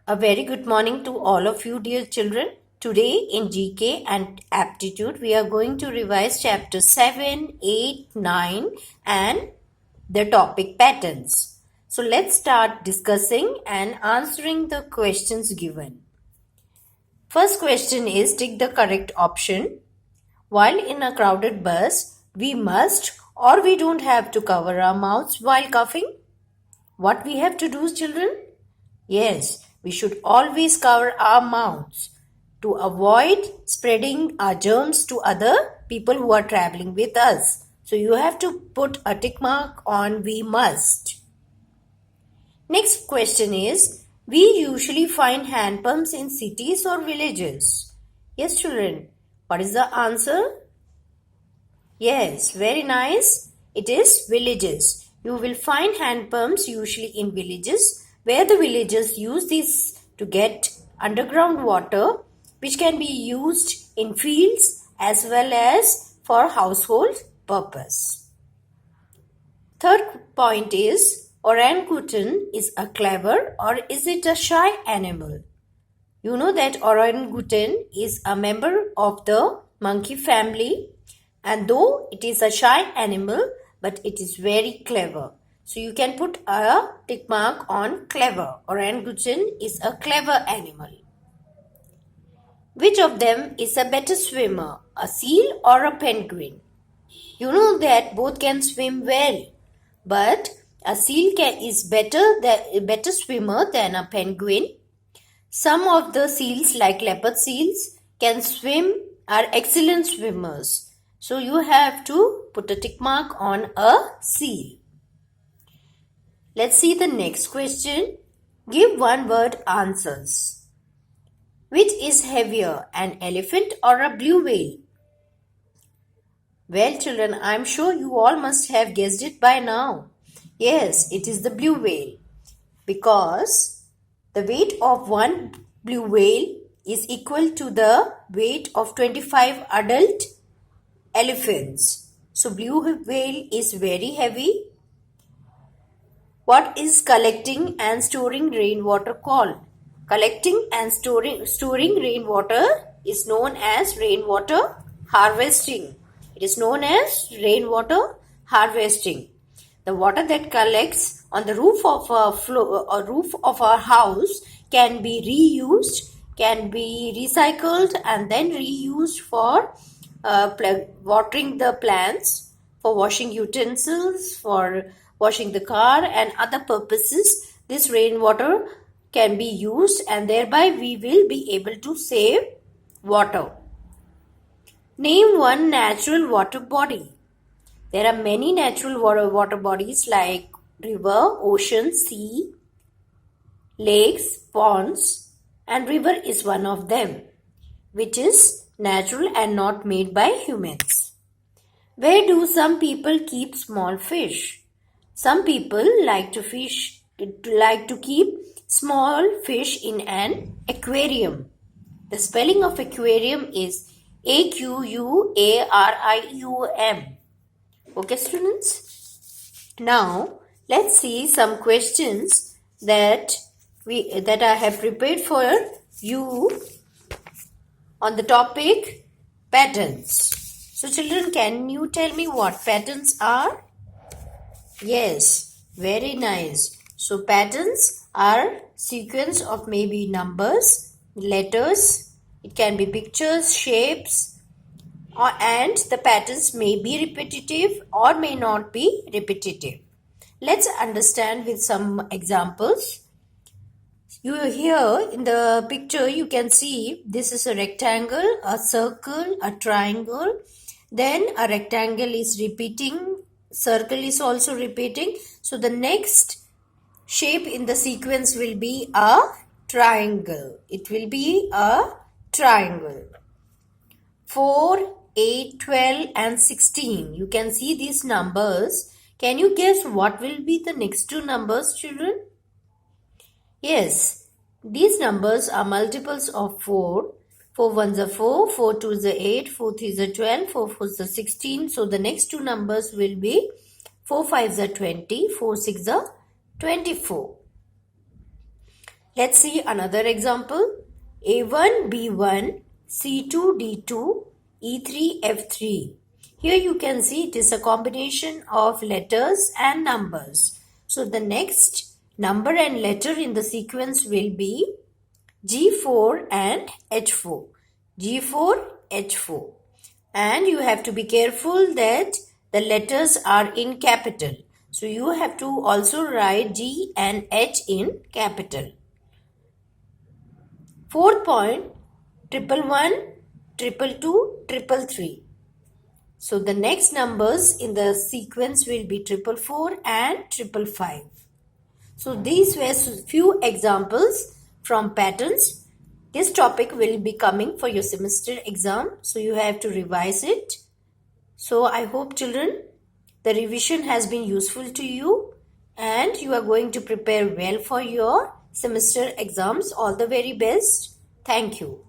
A very good morning to all of you, dear children. Today in GK and Aptitude, we are going to revise chapter 7, 8, 9 and the topic patterns. So let's start discussing and answering the questions given. First question is tick the correct option. While in a crowded bus, we must or we don't have to cover our mouths while coughing. What we have to do, children? Yes, we should always cover our mouths to avoid spreading our germs to other people who are traveling with us. So you have to put a tick mark on we must. Next question is, we usually find hand pumps in cities or villages? Yes, children. What is the answer? Yes, very nice. It is villages. You will find hand pumps usually in villages where the villagers use these to get underground water which can be used in fields as well as for household purpose. Third point is orangutan is a clever or is it a shy animal? You know that orangutan is a member of the monkey family, and though it is a shy animal, but it is very clever. So you can put a tick mark on clever. Orangutan is a clever animal. Which of them is a better swimmer, a seal or a penguin? You know that both can swim well, but a seal is better swimmer than a penguin. Some of the seals, like leopard seals, can swim, are excellent swimmers. So you have to put a tick mark on a seal. Let's see the next question. Give one word answers. Which is heavier, an elephant or a blue whale? Well, children, I'm sure you all must have guessed it by now. Yes, it is the blue whale, because the weight of one blue whale is equal to the weight of 25 adult elephants. So blue whale is very heavy. What is collecting and storing rainwater called? Collecting and storing rainwater is known as rainwater harvesting. It is known as rainwater harvesting. The water that collects on the roof of our house can be reused, can be recycled and then reused for watering the plants, for washing utensils, for washing the car and other purposes. This rainwater can be used and thereby we will be able to save water. Name one natural water body. There are many natural water bodies like river, ocean, sea, lakes, ponds, and river is one of them, which is natural and not made by humans. Where do some people keep small fish? Some people like to keep small fish in an aquarium. The spelling of aquarium is AQUARIUM. Okay, students? Now, let's see some questions that I have prepared for you on the topic patterns. So, children, can you tell me what patterns are? Yes, very nice. So, patterns are sequence of maybe numbers, letters, it can be pictures, shapes, and the patterns may be repetitive or may not be repetitive. Let's understand with some examples. Here in the picture you can see this is a rectangle, a circle, a triangle. Then a rectangle is repeating, circle is also repeating. So the next shape in the sequence will be a triangle. It will be a triangle. 4, 8, 12 and 16. You can see these numbers. Can you guess what will be the next two numbers, children? Yes, these numbers are multiples of 4. 4 ones are 4, 4 twos are 8, 4 threes are 12, 4 fours are 16. So the next two numbers will be 4 fives are 20, 4 six are 24. Let's see another example. A1, B1, C2, D2, E3, F3. Here you can see it is a combination of letters and numbers. So the next number and letter in the sequence will be G4 and H4. G4, H4. And you have to be careful that the letters are in capital. So you have to also write G and H in capital. Fourth point, 111, 222, 333. So the next numbers in the sequence will be 444 and 555. So these were few examples from patterns. This topic will be coming for your semester exam. So you have to revise it. So I hope children, the revision has been useful to you and you are going to prepare well for your semester exams. All the very best. Thank you.